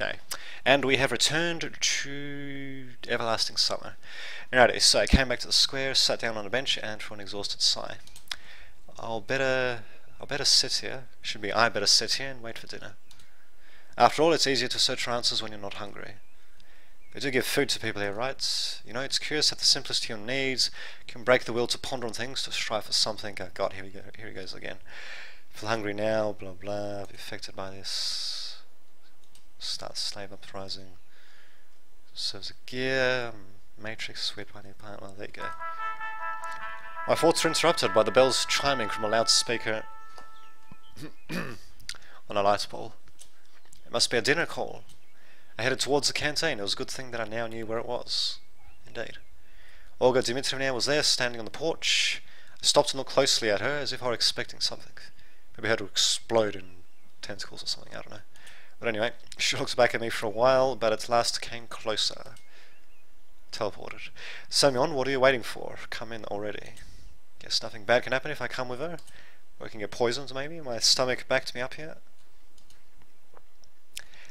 Okay. And we have returned to everlasting summer. Alrighty, so I came back to the square, sat down on a bench, and for an exhausted sigh. I'll better sit here. Should be I better sit here and wait for dinner. After all, it's easier to search for answers when you're not hungry. They do give food to people here, right? You know, it's curious that the simplest human needs can break the will to ponder on things, to strive for something. Oh God, here we go. Here he goes again. Feel hungry now, blah blah. Be affected by this. Start slave uprising. Serves a gear. Matrix, sweet by the apart. Well, there you go. My thoughts are interrupted by the bells chiming from a loudspeaker on a light pole. It must be a dinner call. I headed towards the canteen. It was a good thing that I now knew where it was. Indeed. Olga Dmitrievna was there, standing on the porch. I stopped and looked closely at her, as if I were expecting something. Maybe her to explode in tentacles or something, I don't know. But anyway, she looked back at me for a while, but at last came closer. Teleported. Semyon, what are you waiting for? Come in already. Guess nothing bad can happen if I come with her. Or I can get poisoned, maybe. My stomach backed me up here.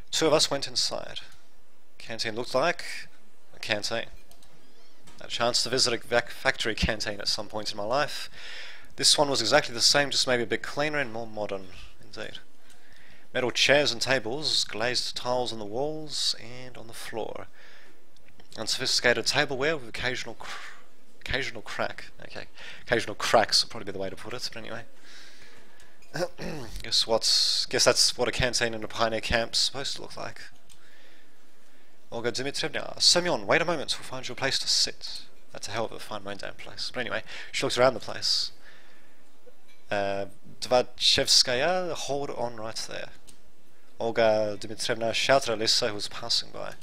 Two of us went inside. Canteen looked like a canteen. I had a chance to visit a factory canteen at some point in my life. This one was exactly the same, just maybe a bit cleaner and more modern, indeed. Metal chairs and tables, glazed tiles on the walls and on the floor. Unsophisticated tableware with occasional crack. Okay, occasional cracks would probably be the way to put it, but anyway. Guess that's what a canteen in a pioneer camp's supposed to look like. Olga Dmitrievna, Semyon, wait a moment, we'll find you a place to sit. That's a hell of a fine my damn place. But anyway, she looks around the place. Dvachevskaya, hold on right there. Olga Dmitrievna shouted at Lisa, who was passing by.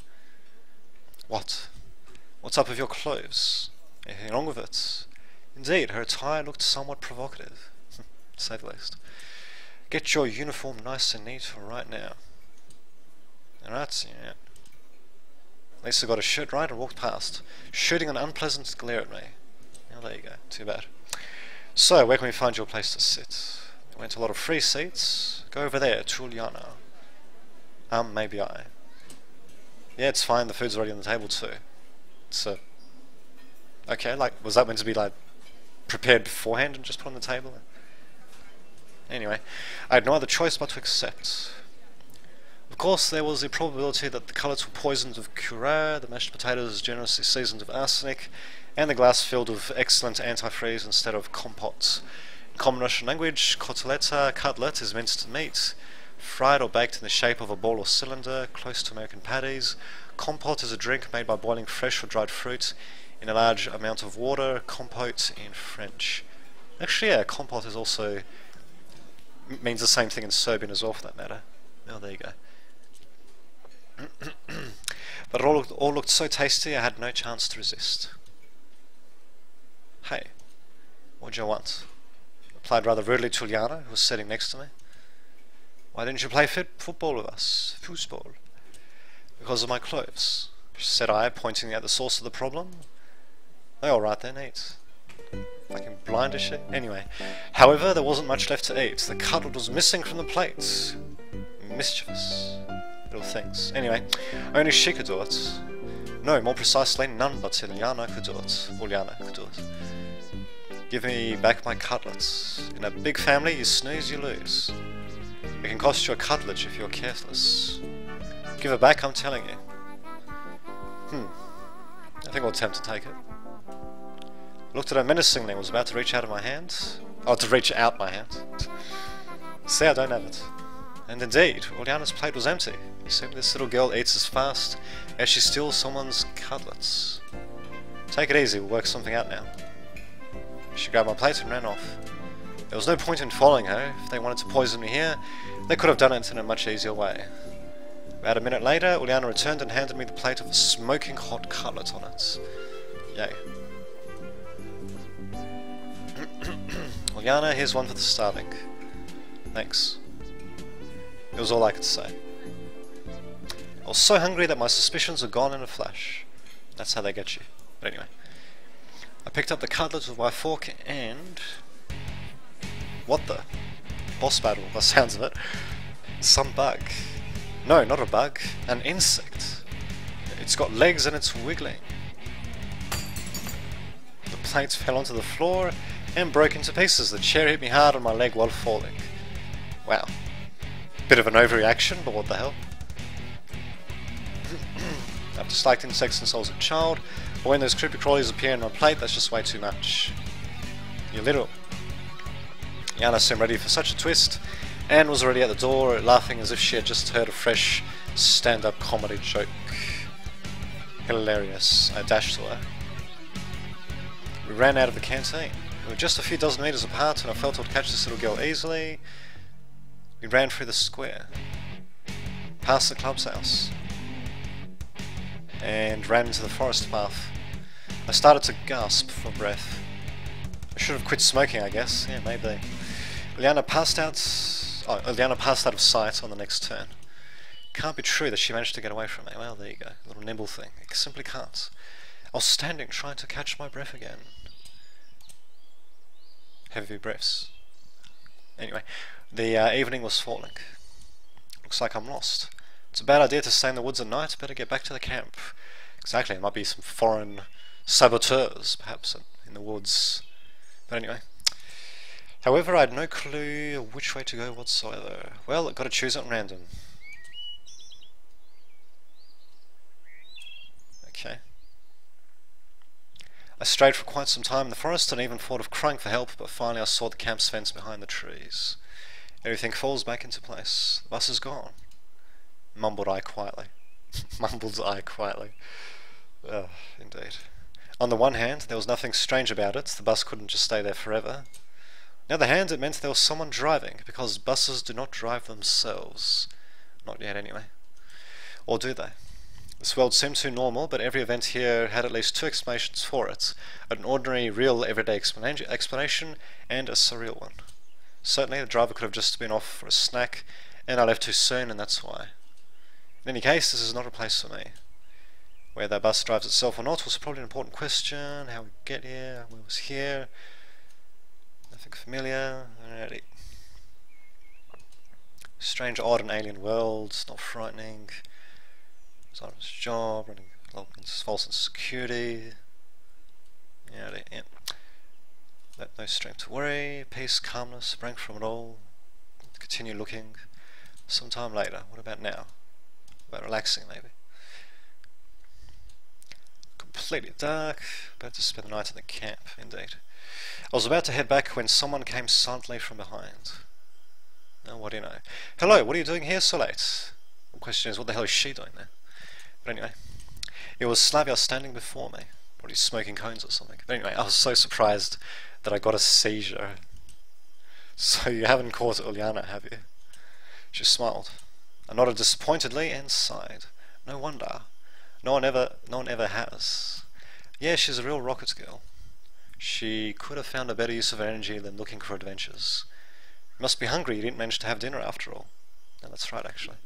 What? What's up with your clothes? Anything wrong with it? Indeed, her attire looked somewhat provocative, to say the least. Get your uniform nice and neat for right now. Alright, yeah. Lisa got her shirt right and walked past, shooting an unpleasant glare at me. Now there you go, too bad. So, where can we find you a place to sit? We went to a lot of free seats. Go over there, to Ulyana. Maybe I. Yeah, it's fine, the food's already on the table too. So, okay, like, was that meant to be, like, prepared beforehand and just put on the table? Anyway, I had no other choice but to accept. Of course, there was the probability that the cutlets were poisoned with curare, the mashed potatoes generously seasoned with arsenic, and the glass filled with excellent antifreeze instead of compote. In common Russian language, koteleta, cutlet, is minced meat, fried or baked in the shape of a ball or cylinder, close to American patties. Compote is a drink made by boiling fresh or dried fruit in a large amount of water. Compote in French. Actually, yeah, compote is also means the same thing in Serbian as well, for that matter. Oh, there you go. But it all looked so tasty, I had no chance to resist. Hey, what do you want? I replied rather rudely to Ulyana, who was sitting next to me. Why didn't you play football with us? Foosball. Because of my clothes, said I, pointing at the source of the problem. Oh, alright then, eat. Fucking blind as shit. Anyway, however, there wasn't much left to eat. The cutlet was missing from the plate. Mischievous little things. Anyway, only she could do it. No, more precisely, none but Ulyana could do it. Ulyana could do it. Give me back my cutlets. In a big family, you snooze, you lose. It can cost you a cutlet if you're careless. Give it back, I'm telling you. I think I'll attempt to take it. Looked at her menacingly and was about to reach out of my hand. Oh, to reach out my hand. See, I don't have it. And indeed, Ulyana's plate was empty. You see, this little girl eats as fast as she steals someone's cutlets. Take it easy, we'll work something out now. She grabbed my plate and ran off. There was no point in following her. If they wanted to poison me here, they could have done it in a much easier way. About a minute later, Ulyana returned and handed me the plate of a smoking hot cutlet on it. Yay. Ulyana, here's one for the starving. Thanks. It was all I could say. I was so hungry that my suspicions were gone in a flash. That's how they get you. But anyway. I picked up the cutlet with my fork and... What the? Boss battle, by the sounds of it. Some bug. No, not a bug. An insect. It's got legs and it's wiggling. The plate fell onto the floor and broke into pieces. The chair hit me hard on my leg while falling. Wow. Bit of an overreaction, but what the hell? I've disliked insects since I was a child, but when those creepy crawlies appear on my plate, that's just way too much. You little. Yana seemed ready for such a twist, and was already at the door, laughing as if she had just heard a fresh stand-up comedy joke. Hilarious. I dashed to her. We ran out of the canteen. We were just a few dozen meters apart, and I felt I would catch this little girl easily. We ran through the square, past the club's house, and ran into the forest path. I started to gasp for breath. I should have quit smoking, I guess. Yeah, maybe. Liana passed out of sight on the next turn. Can't be true that she managed to get away from me. Well, there you go. A little nimble thing. It simply can't. I was standing trying to catch my breath again. Heavy breaths. Anyway, the evening was falling. Looks like I'm lost. It's a bad idea to stay in the woods at night. Better get back to the camp. Exactly, it might be some foreign saboteurs, perhaps, in the woods. But anyway. However, I had no clue which way to go whatsoever. Well, I've got to choose at random. Okay. I strayed for quite some time in the forest and even thought of crying for help, but finally I saw the camp's fence behind the trees. Everything falls back into place. The bus is gone. Mumbled I quietly. Mumbled I quietly. Indeed. On the one hand, there was nothing strange about it. The bus couldn't just stay there forever. On the other hand, it meant there was someone driving, because buses do not drive themselves. Not yet, anyway. Or do they? This world seemed too normal, but every event here had at least two explanations for it. An ordinary, real, everyday explanation, and a surreal one. Certainly, the driver could have just been off for a snack, and I left too soon, and that's why. In any case, this is not a place for me. Where that bus drives itself or not was probably an important question. How we get here, who was here. Nothing familiar. Alrighty. Strange, odd, and alien world. Not frightening. Simon's job, running false and security. Yeah. No strength to worry. Peace, calmness, break from it all. Continue looking. Sometime later. What about now? About relaxing, maybe. Completely dark. About to spend the night in the camp, indeed. I was about to head back when someone came silently from behind. Now, what do you know? Hello, what are you doing here so late? The question is, what the hell is she doing there? But anyway, it was Slavia standing before me. Probably smoking cones or something. But anyway, I was so surprised that I got a seizure. So you haven't caught Uliana, have you? She smiled. I nodded disappointedly and sighed. No wonder. No one ever has. Yeah, she's a real rocket girl. She could have found a better use of her energy than looking for adventures. You must be hungry, you didn't manage to have dinner after all. No, that's right, actually.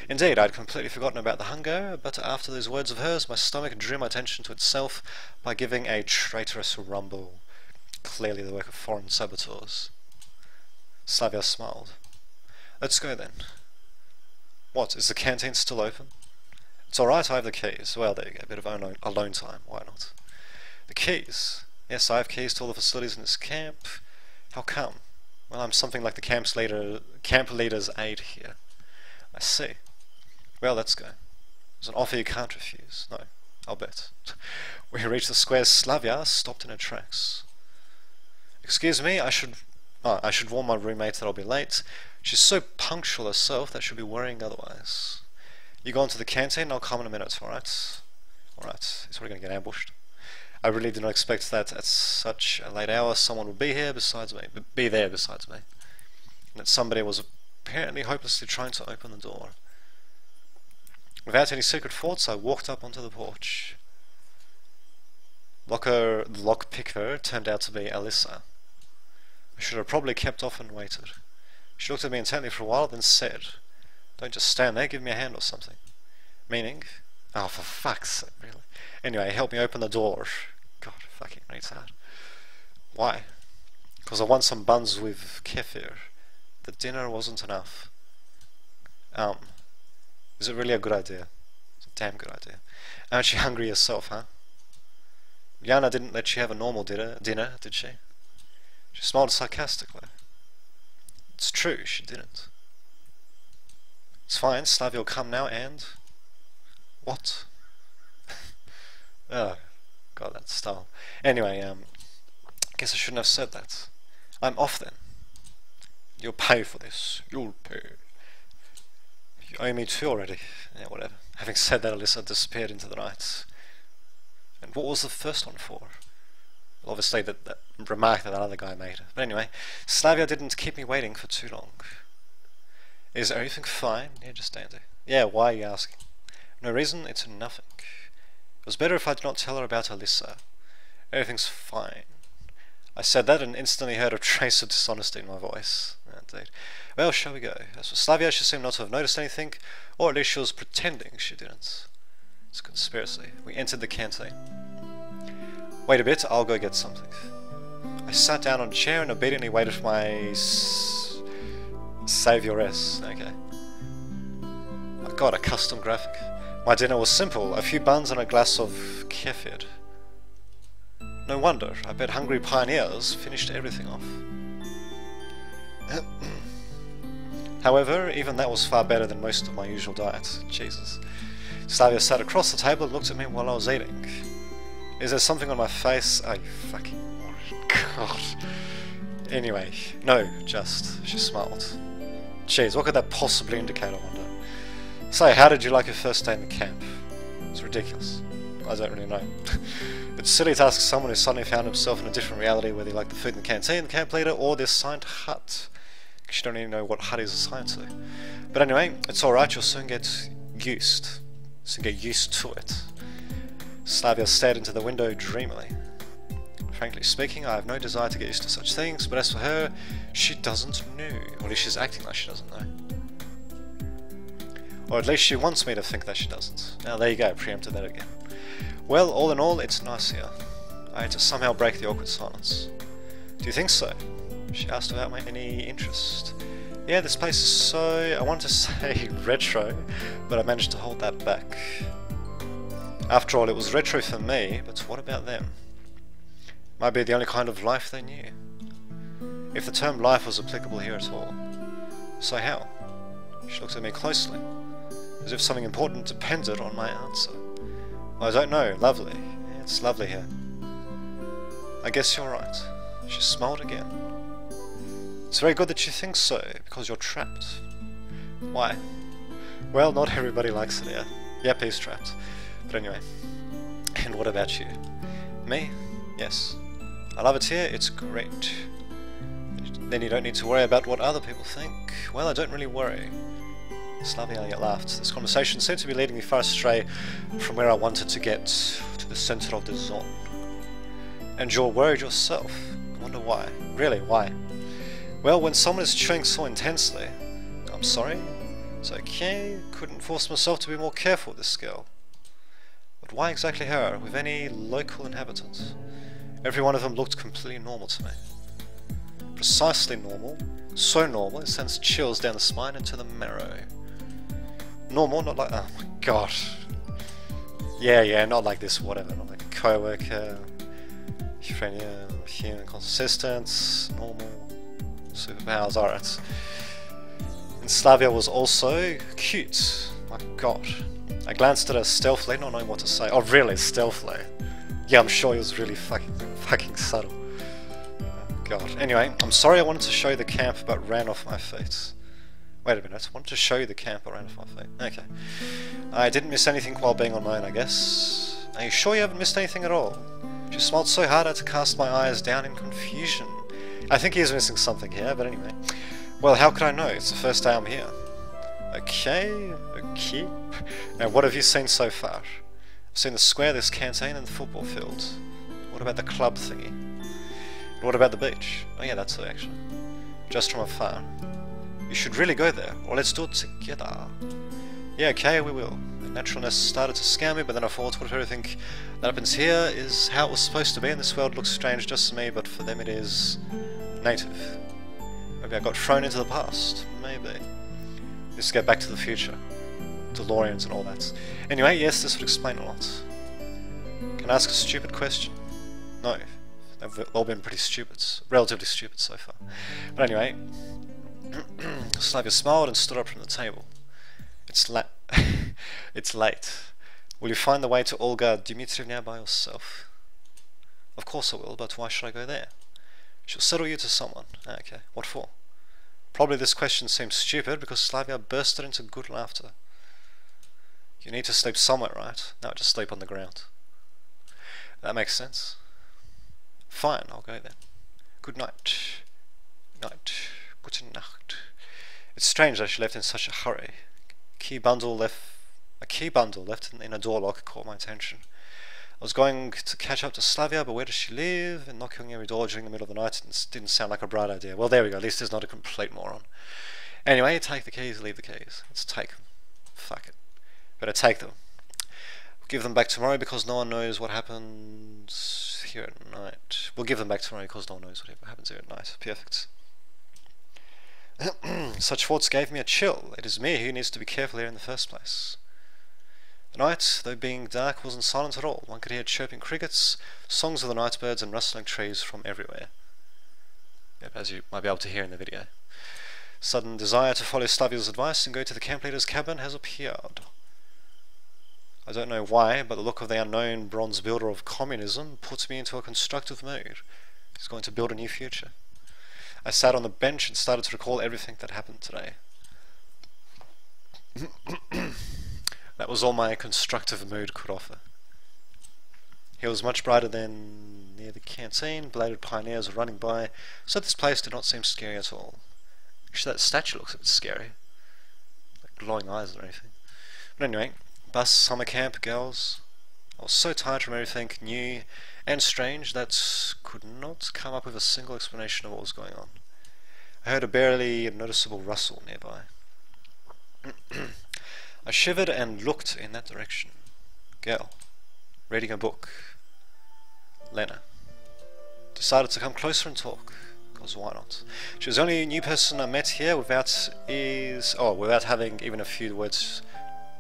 Indeed, I'd completely forgotten about the hunger, but after those words of hers, my stomach drew my attention to itself by giving a traitorous rumble. Clearly the work of foreign saboteurs. Slavia smiled. Let's go then. What, is the canteen still open? It's alright, I have the keys. Well, there you go, a bit of alone time, why not? The keys? Yes, I have keys to all the facilities in this camp. How come? Well, I'm something like the camp leader's aide here. I see. Well, let's go. There's an offer you can't refuse. No, I'll bet. When we reached the square, Slavia stopped in her tracks. Excuse me, I should warn my roommate that I'll be late. She's so punctual herself that she'll be worrying otherwise. You go into the canteen and I'll come in a minute, alright? Alright, he's probably going to get ambushed. I really did not expect that at such a late hour someone would be there besides me. And that somebody was apparently hopelessly trying to open the door. Without any secret thoughts, I walked up onto the porch. The lockpicker turned out to be Alyssa. I should have probably kept off and waited. She looked at me intently for a while, then said, "Don't just stand there, give me a hand or something." Meaning, oh, for fuck's sake, really. Anyway, help me open the door. God, fucking retard. Why? Because I want some buns with kefir. The dinner wasn't enough. Is it really a good idea? It's a damn good idea. Aren't you hungry yourself, huh? Liana didn't let you have a normal dinner, did she? She smiled sarcastically. It's true, she didn't. It's fine, Slavia will come now and... What? Oh, God, that style. Anyway, guess I shouldn't have said that. I'm off then. You'll pay for this. You'll pay. You owe me 2 already. Yeah, whatever. Having said that, Alyssa disappeared into the night. And what was the first one for? Well, obviously that remark that other guy made. But anyway, Slavia didn't keep me waiting for too long. Is everything fine? Yeah, just dandy. Yeah, why are you asking? No reason, it's nothing. It was better if I did not tell her about Alyssa. Everything's fine. I said that and instantly heard a trace of dishonesty in my voice. Indeed. Well, shall we go? As for Slavia, she seemed not to have noticed anything, or at least she was pretending she didn't. It's a conspiracy. We entered the canteen. Wait a bit, I'll go get something. I sat down on a chair and obediently waited for my savioress. Okay. Oh God, a custom graphic. My dinner was simple, a few buns and a glass of kefir. No wonder, I bet hungry pioneers finished everything off. However, even that was far better than most of my usual diet. Jesus. Slavia sat across the table and looked at me while I was eating. Is there something on my face? Oh, you fucking God. Anyway, no, just, she smiled. Jeez, what could that possibly indicate, I wonder? So, how did you like your first day in the camp? It's ridiculous. I don't really know. It's silly to ask someone who suddenly found himself in a different reality whether he liked the food in the canteen, the camp leader, or this signed hut. Because you don't even know what hut is assigned to. But anyway, it's alright, you'll soon get used. Soon get used to it. Slavia stared into the window dreamily. Frankly speaking, I have no desire to get used to such things, but as for her, she doesn't know. Or at least she's acting like she doesn't know. Or at least she wants me to think that she doesn't. Now there you go, preempted that again. Well, all in all, it's nice here. I had to somehow break the awkward silence. Do you think so? She asked without any interest. Yeah, this place is so... I wanted to say retro, but I managed to hold that back. After all, it was retro for me, but what about them? Might be the only kind of life they knew. If the term life was applicable here at all. So how? She looked at me closely, as if something important depended on my answer. Well, I don't know. Lovely. Yeah, it's lovely here. I guess you're right. She smiled again. It's very good that you think so, because you're trapped. Why? Well, not everybody likes it here. Yep, he's trapped. But anyway. And what about you? Me? Yes. I love it here, it's great. Then you don't need to worry about what other people think. Well, I don't really worry. Slavia laughed. This conversation seemed to be leading me far astray from where I wanted to get, to the center of the zone. And you're worried yourself. I wonder why. Really, why? Well, when someone is chewing so intensely... I'm sorry? It's okay, couldn't force myself to be more careful with this girl. But why exactly her, with any local inhabitants? Every one of them looked completely normal to me. Precisely normal. So normal, it sends chills down the spine into the marrow. Normal, not like... oh my god. Yeah, not like this, whatever. Not like a co-worker, friendly, human consistent, normal, superpowers, alright. And Slavia was also cute. My god. I glanced at her stealthily, not knowing what to say. Oh really, stealthily? Yeah, I'm sure it was really fucking subtle. Oh god. Anyway, I'm sorry I wanted to show you the camp but ran off my feet. Wait a minute, I wanted to show you the camp but ran off my feet. Okay. I didn't miss anything while being on my own, I guess. Are you sure you haven't missed anything at all? She smiled so hard I had to cast my eyes down in confusion. I think he is missing something here, but anyway. Well, how could I know? It's the first day I'm here. Okay. Now, what have you seen so far? I've seen the square, this canteen, and the football field. What about the club thingy? And what about the beach? Oh yeah, that's it actually. Just from afar. You should really go there, or let's do it together. Yeah, okay, we will. The naturalness started to scare me, but then I thought, what if everything that happens here is how it was supposed to be, and this world looks strange just to me, but for them it is native. Maybe I got thrown into the past. Maybe. Let's get back to the future. DeLoreans and all that. Anyway, yes, this would explain a lot. Can I ask a stupid question? No. They've all been pretty stupid. Relatively stupid so far. But anyway, Slavia smiled and stood up from the table. It's it's late. Will you find the way to Olga Dmitrievna by yourself? Of course I will, but why should I go there? She'll settle you to someone. Okay, what for? Probably this question seems stupid because Slavia bursted into good laughter. You need to sleep somewhere, right? No, just sleep on the ground. That makes sense. Fine, I'll go then. Good night. Night. Gute Nacht. It's strange that she left in such a hurry. A key bundle left in a door lock caught my attention. I was going to catch up to Slavia, but where does she live? And knocking every door during the middle of the night didn't sound like a bright idea. Well, there we go. At least he's not a complete moron. Anyway, take the keys, leave the keys. Let's take them. Fuck it. Better take them. We'll give them back tomorrow because no one knows what happens here at night. We'll give them back tomorrow because no one knows what happens here at night. Perfect. Such thoughts gave me a chill. It is me who needs to be careful here in the first place. The night, though being dark, wasn't silent at all. One could hear chirping crickets, songs of the night birds, and rustling trees from everywhere. Yep, as you might be able to hear in the video. Sudden desire to follow Slavia's advice and go to the camp leader's cabin has appeared. I don't know why, but the look of the unknown bronze builder of communism puts me into a constructive mood. He's going to build a new future. I sat on the bench and started to recall everything that happened today. That was all my constructive mood could offer. He was much brighter than near the canteen. Belated pioneers were running by, so this place did not seem scary at all. Actually, that statue looks a bit scary. Like glowing eyes or anything. But anyway, bus, summer camp, girls. I was so tired from everything new and strange that could not come up with a single explanation of what was going on. I heard a barely noticeable rustle nearby. I shivered and looked in that direction. Girl, reading a book. Lena. Decided to come closer and talk, because why not? She was the only new person I met here without having even a few words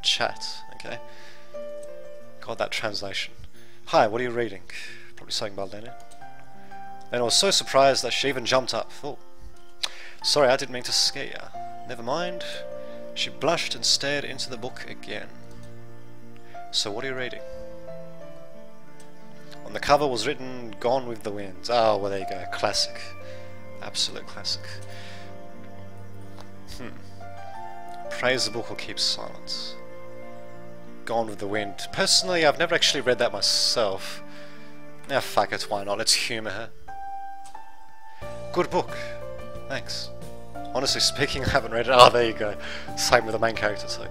chat, okay? Got that translation. Hi, what are you reading? Probably something by Lena. Lena was so surprised that she even jumped up. Oh, sorry, I didn't mean to scare you. Never mind. She blushed and stared into the book again. So what are you reading? On the cover was written, Gone with the Wind. Oh, well there you go. Classic. Absolute classic. Praise the book or keep silence. Gone with the Wind. Personally, I've never actually read that myself. Now fuck it, why not? Let's humour her. Good book. Thanks. Honestly speaking, I haven't read it. Oh, there you go. Same with the main character too.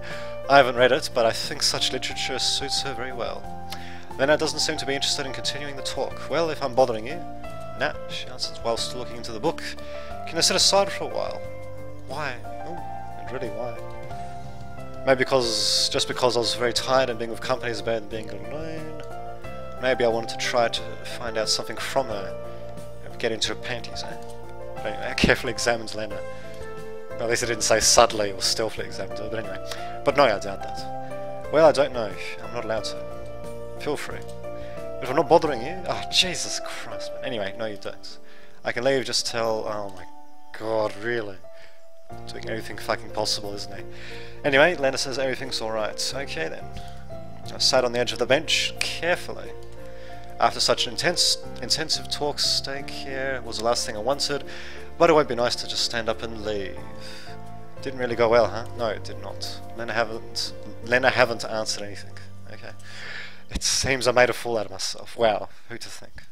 I haven't read it, but I think such literature suits her very well. Lena doesn't seem to be interested in continuing the talk. Well, if I'm bothering you... Nah, she answered while still looking into the book. Can I sit aside for a while? Why? Oh, and really, why? Maybe just because I was very tired and being with company is better than being alone. Maybe I wanted to try to find out something from her and get into her panties, eh? But anyway, I carefully examined Lena. Well, at least I didn't say subtly or stealthily examined her, but anyway. But no, I doubt that. Well, I don't know. I'm not allowed to. Feel free. But if I'm not bothering you... Oh, Jesus Christ, man. Anyway, no you don't. I can leave, just tell... Oh my god, really? Doing everything fucking possible, isn't he? Anyway, Lena says everything's alright. Okay then. I sat on the edge of the bench, carefully. After such an intensive talk, staying here was the last thing I wanted, but it won't be nice to just stand up and leave. Didn't really go well, huh? No, it did not. Lena haven't answered anything. Okay. It seems I made a fool out of myself. Wow, who to think?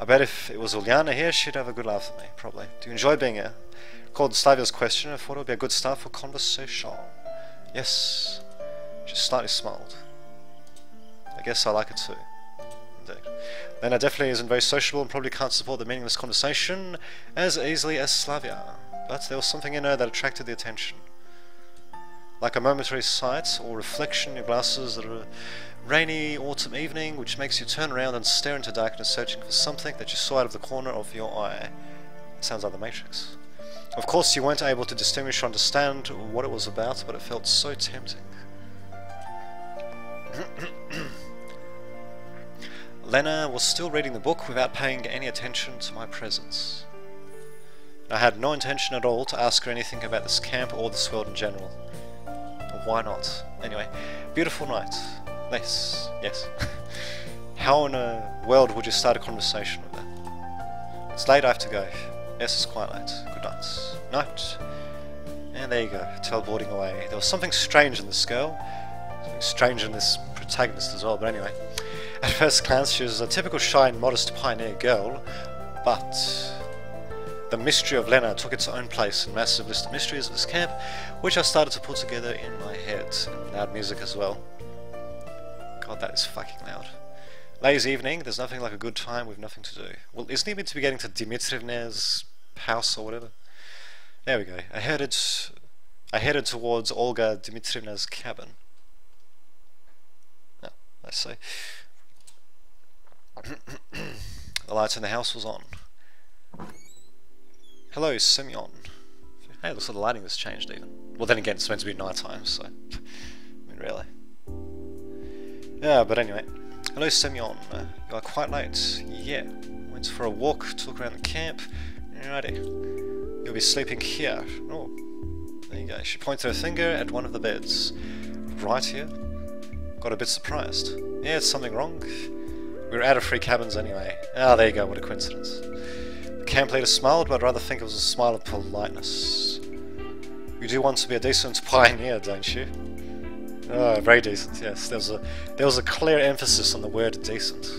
I bet if it was Uliana here, she'd have a good laugh at me, probably. Do you enjoy being here? Called Slavia's question, I thought it would be a good start for conversation. Yes. She slightly smiled. I guess I like it too. Indeed. Lena definitely isn't very sociable and probably can't support the meaningless conversation as easily as Slavia. But there was something in her that attracted the attention. Like a momentary sight or reflection in your glasses at a rainy autumn evening which makes you turn around and stare into darkness searching for something that you saw out of the corner of your eye. It sounds like the Matrix. Of course you weren't able to distinguish or understand what it was about, but it felt so tempting. Lena was still reading the book without paying any attention to my presence. I had no intention at all to ask her anything about this camp or this world in general. Why not? Anyway, beautiful night. Nice, yes. How in a world would you start a conversation with that? It's late, I have to go. Yes, it's quite late. Good night. Night. And there you go, teleporting away. There was something strange in this girl. Something strange in this protagonist as well, but anyway. At first glance, she was a typical shy and modest pioneer girl, but the mystery of Lena took its own place in a massive list of mysteries of this camp, which I started to put together in my head, and loud music as well. God, that is fucking loud. Lazy evening, there's nothing like a good time with nothing to do. Well, isn't he meant to be getting to Dmitrievna's house or whatever? There we go. I headed towards Olga Dmitrievna's cabin. Oh, I see. The lights in the house was on. Hello, Semyon. Hey, looks like the lighting has changed even. Well, then again, it's meant to be night time, so... I mean, really. Yeah, but anyway. Hello, Semyon. You are quite late. Yeah. Went for a walk, took around the camp. Alrighty. You'll be sleeping here. Oh. There you go. She pointed her finger at one of the beds. Right here. Got a bit surprised. Yeah, it's something wrong. We were out of free cabins anyway. Ah, there you go. What a coincidence. The camp leader smiled, but I'd rather think it was a smile of politeness. You do want to be a decent pioneer, don't you? Oh, very decent, yes. There was a clear emphasis on the word decent.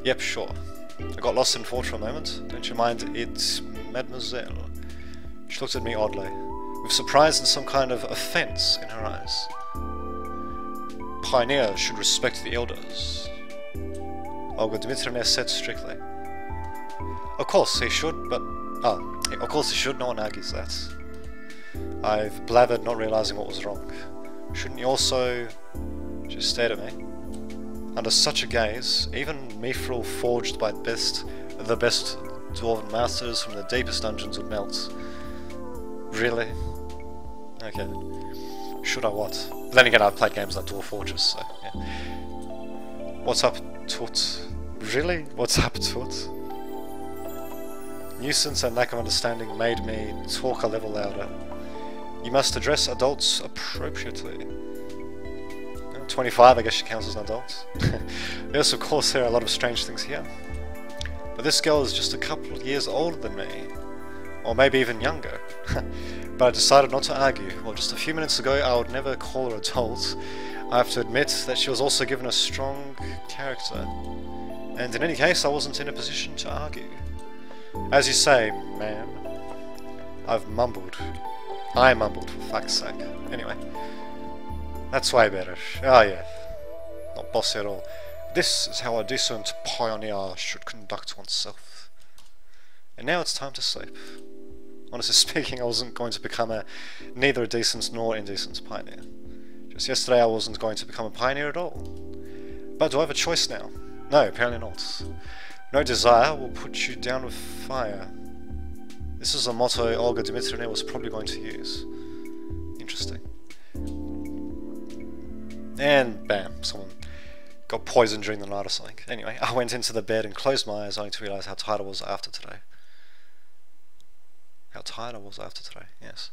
Yep, sure. I got lost in thought for a moment. Don't you mind it, mademoiselle? She looked at me oddly, with surprise and some kind of offence in her eyes. Pioneers should respect the elders, Olga Dmitrievna said strictly. Of course he should, but... of course he should, no one argues that. I've blabbered, not realising what was wrong. Shouldn't you also... She stared at me. Under such a gaze, even mithril forged by the best dwarven masters from the deepest dungeons would melt. Really? Okay. Should I what? Then again, I've played games like Dwarf Fortress, so yeah. What's up, Tut? Really? What's up, Tut? Nuisance and lack of understanding made me talk a level louder. You must address adults appropriately. 25, I guess she counts as an adult. Yes, of course, there are a lot of strange things here. But this girl is just a couple of years older than me. Or maybe even younger. But I decided not to argue. Well, just a few minutes ago, I would never call her adult. I have to admit that she was also given a strong character. And in any case, I wasn't in a position to argue. As you say, ma'am. I've mumbled. I mumbled, for fuck's sake. Anyway. That's way better. Oh yeah. Not bossy at all. This is how a decent pioneer should conduct oneself. And now it's time to sleep. Honestly speaking, I wasn't going to become neither a decent nor indecent pioneer. Just yesterday I wasn't going to become a pioneer at all. But do I have a choice now? No, apparently not. No desire will put you down with fire. This is a motto Olga Dmitrievna was probably going to use. Interesting. And bam, someone got poisoned during the night or something. Anyway, I went into the bed and closed my eyes only to realise how tired I was after today. How tired I was after today, yes.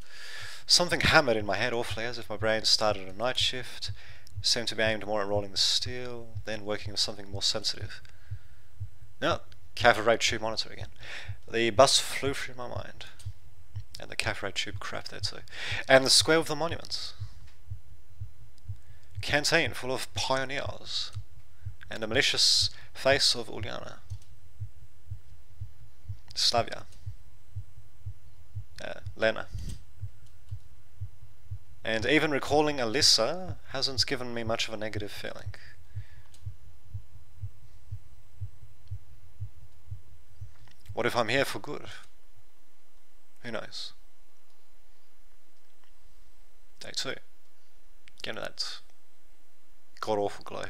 Something hammered in my head awfully, as if my brain started a night shift, seemed to be aimed more at rolling the steel, then working with something more sensitive. No, cathode ray tube monitor again. The bus flew through my mind. And the cathode ray tube crap there too. And the square with the monuments. Canteen full of pioneers. And a malicious face of Uliana. Slavia. Lena. And even recalling Alyssa hasn't given me much of a negative feeling. What if I'm here for good? Who knows? Day 2. Get that god-awful glow.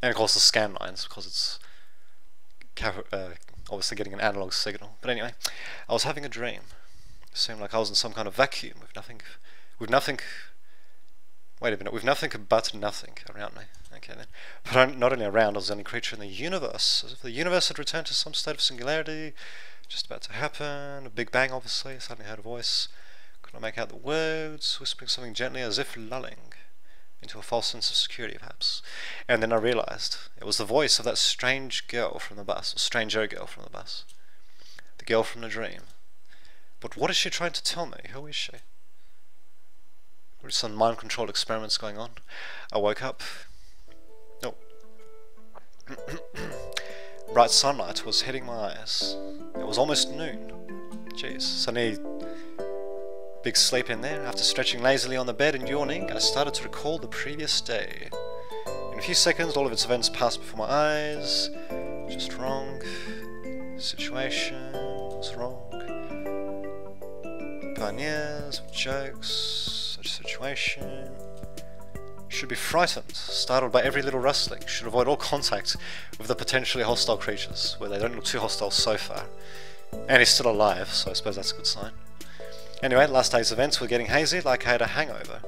And of course the scan lines, because it's obviously getting an analog signal. But anyway, I was having a dream. It seemed like I was in some kind of vacuum with nothing Wait a minute, we've nothing but nothing around me. Okay then. But not only around, I was the only creature in the universe. As if the universe had returned to some state of singularity. Just about to happen. A big bang, obviously. I suddenly heard a voice. Could not make out the words. Whispering something gently as if lulling into a false sense of security, perhaps. And then I realized it was the voice of that strange girl from the bus. Or stranger girl from the bus. The girl from the dream. But what is she trying to tell me? Who is she? Were some mind-controlled experiments going on? I woke up. Oh. Bright sunlight was hitting my eyes. It was almost noon. Jeez. Suddenly, big sleep in there. After stretching lazily on the bed and yawning, I started to recall the previous day. In a few seconds, all of its events passed before my eyes. Just wrong. Situation was wrong. Pioneers, jokes, such situation. Should be frightened, startled by every little rustling. Should avoid all contact with the potentially hostile creatures, where they don't look too hostile so far. And he's still alive, so I suppose that's a good sign. Anyway, last day's events were getting hazy, like I had a hangover.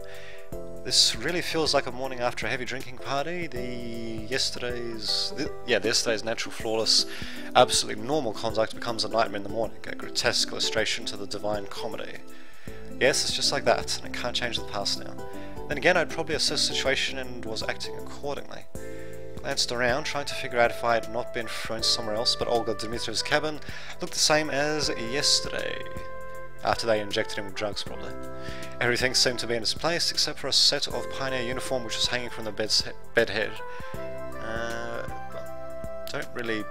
This really feels like a morning after a heavy drinking party. Yesterday's natural, flawless, absolutely normal conduct becomes a nightmare in the morning, a grotesque illustration to the divine comedy. Yes, it's just like that, and I can't change the past now. Then again, I'd probably assess the situation and was acting accordingly. Glanced around, trying to figure out if I had not been thrown somewhere else, but Olga Dmitriev's cabin looked the same as yesterday. After they injected him with drugs, probably. Everything seemed to be in its place, except for a set of Pioneer uniform which was hanging from the bed head. Don't really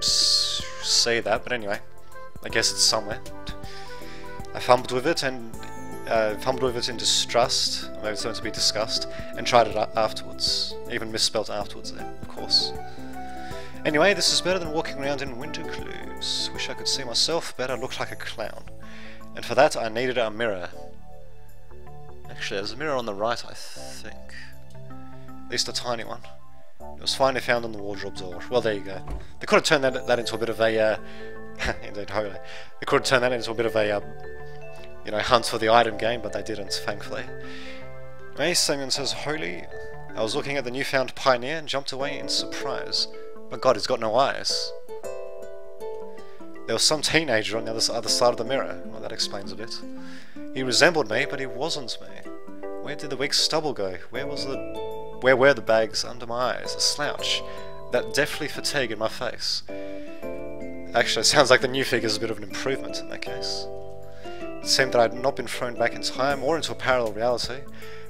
see that, but anyway, I guess it's somewhere. I fumbled with it in distrust, maybe it's meant to be disgust, and tried it afterwards. Even misspelt afterwards there, of course. Anyway, this is better than walking around in winter clothes. Wish I could see myself, but I looked like a clown. And for that I needed a mirror. Actually, there's a mirror on the right, I think. At least a tiny one. It was finally found on the wardrobe door. Well, there you go. They could have turned that into a bit of a, indeed, holy. They could have turned that into a bit of a, hunt for the item game, but they didn't, thankfully. Hey, Simeon says, holy. I was looking at the newfound Pioneer and jumped away in surprise. My god, he's got no eyes. There was some teenager on the other side of the mirror. Well, that explains a bit. He resembled me, but he wasn't me. Where did the weak stubble go? Where were the bags under my eyes? A slouch. That deathly fatigue in my face. Actually, it sounds like the new figure's a bit of an improvement in that case. It seemed that I had not been thrown back in time or into a parallel reality,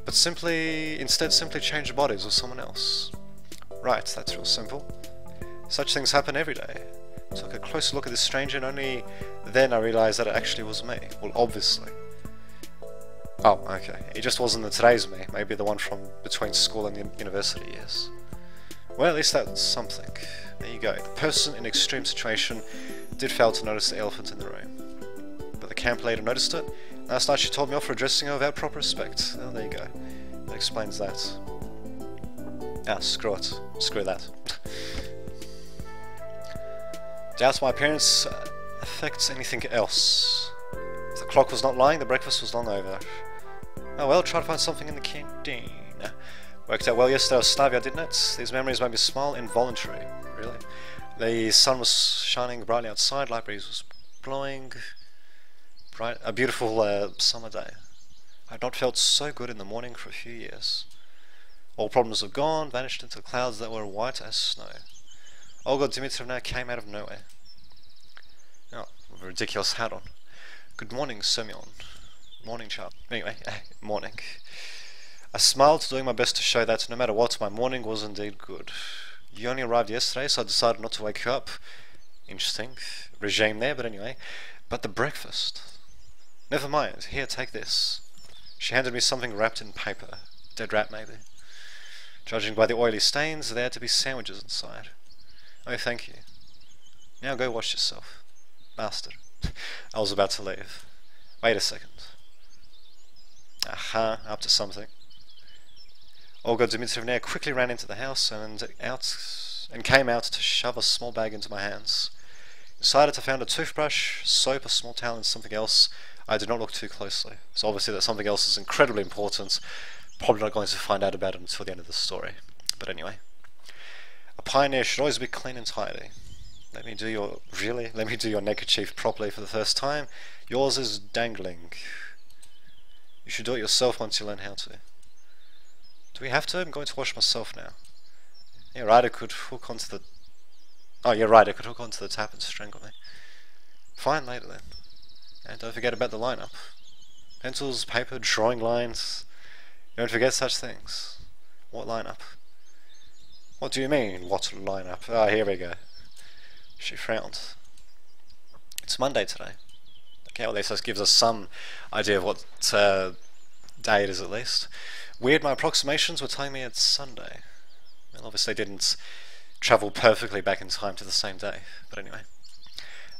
but instead simply changed bodies with someone else. Right, that's real simple. Such things happen every day. Took a close look at this stranger, and only then I realised that it actually was me. Well, obviously. Oh, okay. It just wasn't the today's me. Maybe the one from between school and the university years. Well, at least that's something. There you go. The person in extreme situation did fail to notice the elephant in the room. But the camp leader noticed it. Last night she told me off for addressing her without proper respect. Oh, there you go. That explains that. Ah, screw it. Screw that. Doubt my appearance affects anything else. If the clock was not lying, the breakfast was long over. Oh well, try to find something in the canteen. Worked out well yesterday, Slavia, didn't it? These memories made me smile involuntary, really. The sun was shining brightly outside, light breeze was blowing. A beautiful summer day. I had not felt so good in the morning for a few years. All problems were gone, vanished into clouds that were white as snow. Olga Dmitrievna came out of nowhere. Oh, with a ridiculous hat on. Good morning, Semyon. Morning, child. Anyway, morning. I smiled, doing my best to show that no matter what, my morning was indeed good. You only arrived yesterday, so I decided not to wake you up. Interesting regime there, but anyway. But the breakfast. Never mind. Here, take this. She handed me something wrapped in paper. Dead rat, maybe. Judging by the oily stains, there had to be sandwiches inside. Oh, thank you. Now go wash yourself. Bastard. I was about to leave. Wait a second. Aha, up to something. Olga Dmitrievna quickly ran into the house and came out to shove a small bag into my hands. Inside it I found a toothbrush, soap, a small towel and something else. I did not look too closely. So obviously that something else is incredibly important, Probably not going to find out about it until the end of the story. But anyway. A pioneer should always be clean and tidy. Let me do your neckerchief properly for the first time. Yours is dangling. You should do it yourself once you learn how to. Do we have to? I'm going to wash myself now. Yeah, right, I could hook onto the... Oh, yeah, right, I could hook onto the tap and strangle me. Fine, later then. And don't forget about the lineup. Pencils, paper, drawing lines. Don't forget such things. What lineup? What do you mean, what lineup? Ah, here we go. She frowned. It's Monday today. Okay, well, at least this gives us some idea of what day it is at least. Weird, my approximations were telling me it's Sunday. Well, obviously didn't travel perfectly back in time to the same day, but anyway.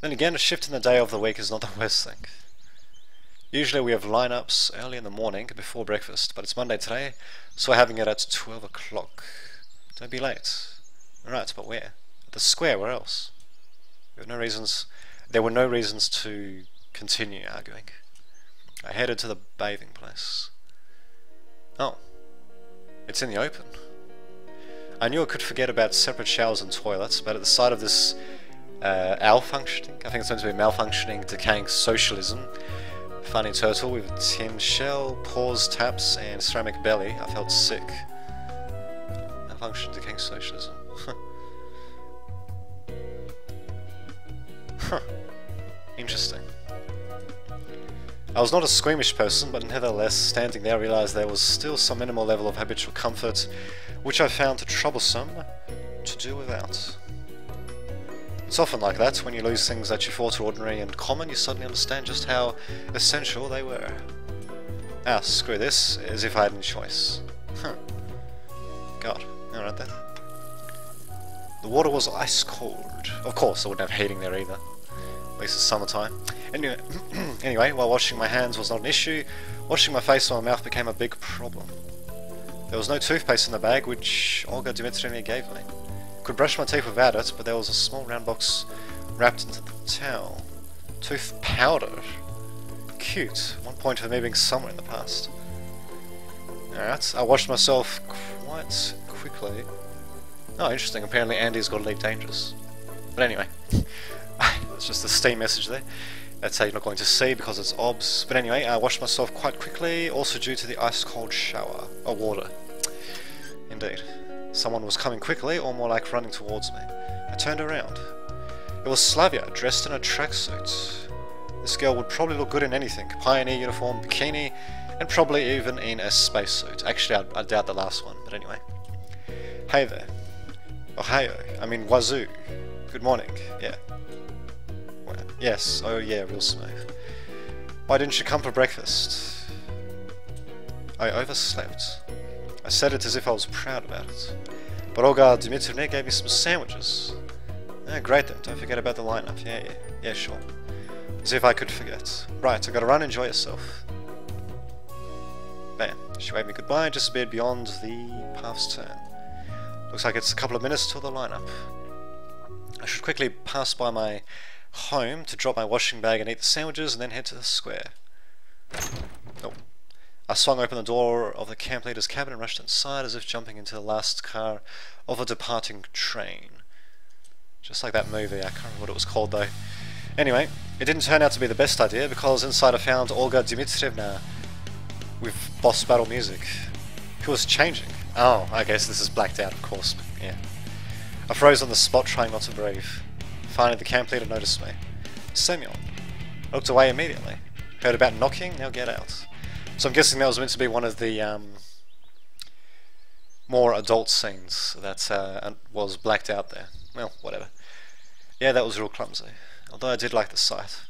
Then again, a shift in the day of the week is not the worst thing. Usually we have lineups early in the morning before breakfast, but it's Monday today, so we're having it at 12 o'clock. Don't be late. Alright, but where? At the square, where else? There were no reasons to continue arguing. I headed to the bathing place. Oh. It's in the open. I knew I could forget about separate showers and toilets, but at the sight of this malfunctioning, I think it's meant to be malfunctioning, decaying socialism, funny turtle with a tin shell, paws, taps, and ceramic belly, I felt sick. Malfunctioning, decaying socialism. Huh. Interesting. I was not a squeamish person, but nevertheless, standing there, I realised there was still some minimal level of habitual comfort, which I found troublesome to do without. It's often like that, when you lose things that you thought were ordinary and common, you suddenly understand just how essential they were. Ah, screw this, as if I had any choice. Huh. God, alright then. The water was ice cold. Of course, I wouldn't have heating there either. At least it's summertime. Anyway, while washing my hands was not an issue, washing my face or my mouth became a big problem. There was no toothpaste in the bag, which Olga Dmitrievna gave me. I could brush my teeth without it, but there was a small round box wrapped into the towel. Tooth powder. Cute. One point for me being somewhere in the past. Alright, I washed myself quite quickly. Oh, interesting. Apparently Andy's got Elite Dangerous. But anyway, it's just a Steam message there. That's how you're not going to see because it's obs. But anyway, I washed myself quite quickly, also due to the ice-cold shower. Or water. Indeed. Someone was coming quickly, or more like running towards me. I turned around. It was Slavia, dressed in a tracksuit. This girl would probably look good in anything. Pioneer uniform, bikini, and probably even in a spacesuit. Actually, I doubt the last one, but anyway. Hey there. Ohio. I mean, wazoo. Good morning. Yeah. Well, yes. Oh yeah, real smooth. Why didn't you come for breakfast? I overslept. I said it as if I was proud about it. But Olga Dmitrievna gave me some sandwiches. Ah, great then. Don't forget about the lineup. Yeah, sure. As if I could forget. Right, I gotta run. Enjoy yourself. Bam. She waved me goodbye and disappeared beyond the path's turn. Looks like it's a couple of minutes till the lineup. I should quickly pass by my home to drop my washing bag and eat the sandwiches and then head to the square. Oh. I swung open the door of the camp leader's cabin and rushed inside as if jumping into the last car of a departing train. Just like that movie, I can't remember what it was called though. Anyway, it didn't turn out to be the best idea because inside I found Olga Dmitrievna with boss battle music. Who was changing? Oh, I guess this is blacked out, of course, but yeah. I froze on the spot trying not to breathe. Finally the camp leader noticed me. Semyon. I looked away immediately. Heard about knocking, now get out. So I'm guessing that was meant to be one of the more adult scenes that was blacked out there. Well, whatever. Yeah, that was real clumsy. Although I did like the sight.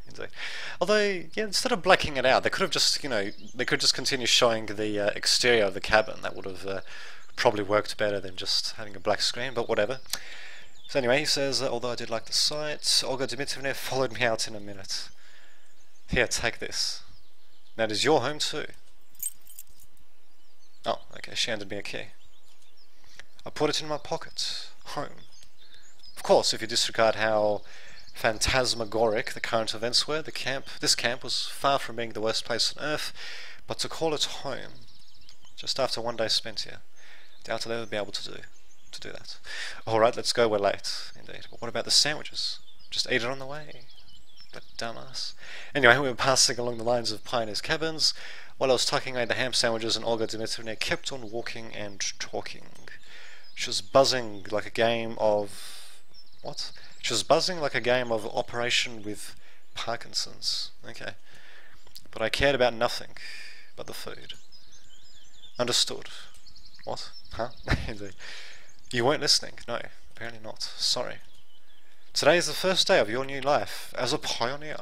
Indeed. Although, yeah, instead of blacking it out, they could have just, they could just continue showing the exterior of the cabin. That would have probably worked better than just having a black screen, but whatever. So anyway, he says, although I did like the sight, Olga Dmitrievna followed me out in a minute. Here, take this. That is your home too. Oh, okay, she handed me a key. I put it in my pocket. Home. Of course, if you disregard how phantasmagoric the current events were, this camp was far from being the worst place on earth, but to call it home just after 1 day spent here. Doubt I'll ever be able to do that. Alright, let's go, we're late, indeed. But what about the sandwiches? Just eat it on the way. That dumbass. Anyway, we were passing along the lines of pioneers' cabins, while I was tucking away the ham sandwiches, and Olga Dmitrievna kept on walking and talking. She was buzzing like a game of... what? She was buzzing like a game of Operation with Parkinson's. Okay. But I cared about nothing but the food. Understood. What? Huh? You weren't listening? No, apparently not. Sorry. Today is the first day of your new life as a pioneer,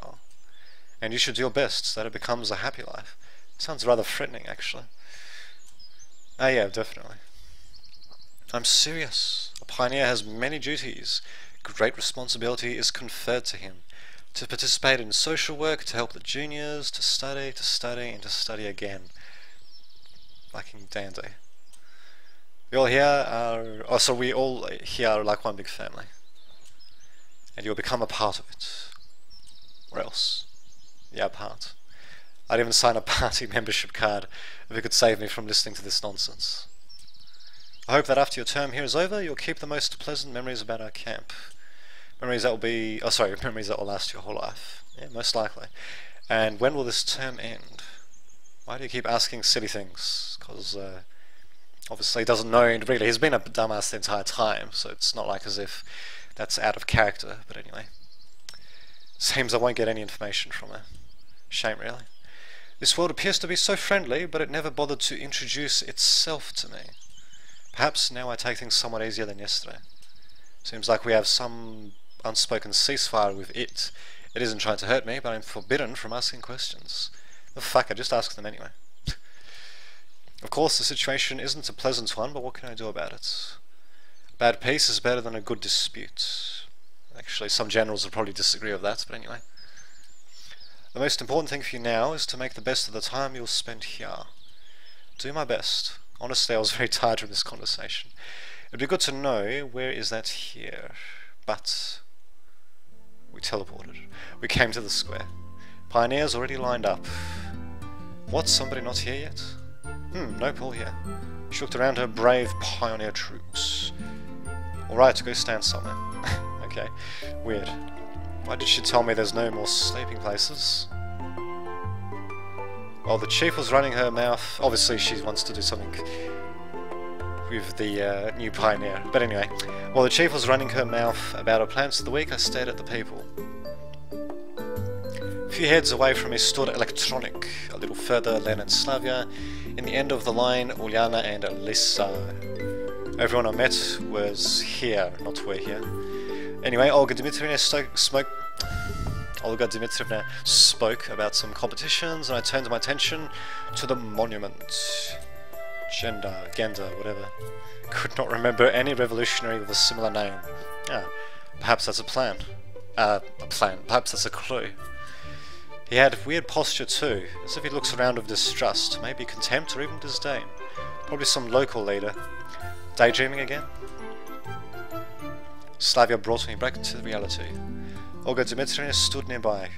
and you should do your best so that it becomes a happy life. Sounds rather threatening, actually. Ah, yeah, definitely. I'm serious. A pioneer has many duties. Great responsibility is conferred to him. To participate in social work, to help the juniors, to study, and to study again. Fucking dandy. We all here are... oh, so we all here are like one big family. And you'll become a part of it. Or else. Yeah, part. I'd even sign a party membership card if it could save me from listening to this nonsense. I hope that after your term here is over, you'll keep the most pleasant memories about our camp. Memories that will be... oh, sorry, memories that will last your whole life. Yeah, most likely. And when will this term end? Why do you keep asking silly things? Because, obviously he doesn't know, really. He's been a dumbass the entire time, so it's not like as if that's out of character. But anyway. Seems I won't get any information from her. Shame, really. This world appears to be so friendly, but it never bothered to introduce itself to me. Perhaps now I take things somewhat easier than yesterday. Seems like we have some unspoken ceasefire with it. It isn't trying to hurt me, but I'm forbidden from asking questions. The fuck, I just ask them anyway. Of course, the situation isn't a pleasant one, but what can I do about it? A bad peace is better than a good dispute. Actually, some generals would probably disagree with that, but anyway. The most important thing for you now is to make the best of the time you'll spend here. Do my best. Honestly, I was very tired from this conversation. It'd be good to know where is that here. But we teleported. We came to the square. Pioneers already lined up. What? Somebody not here yet? No Paul here. She looked around her brave pioneer troops. Alright, go stand somewhere. Okay, weird. Why did she tell me there's no more sleeping places? Well, the chief was running her mouth. Obviously she wants to do something with the new pioneer. But anyway, while the chief was running her mouth about her plans for the week, I stared at the people. A few heads away from me stood Electronic, a little further Len and Slavia, in the end of the line Uliana and Lisa. Everyone I met was here, not we're here. Anyway, Olga Dmitrievna spoke about some competitions, and I turned my attention to the monument. Gender, whatever. Could not remember any revolutionary with a similar name. Ah, perhaps that's a plan. Perhaps that's a clue. He had weird posture too, as if he looks around with distrust, maybe contempt or even disdain. Probably some local leader. Daydreaming again? Slavia brought me back to reality. Olga Dmitrievna stood nearby.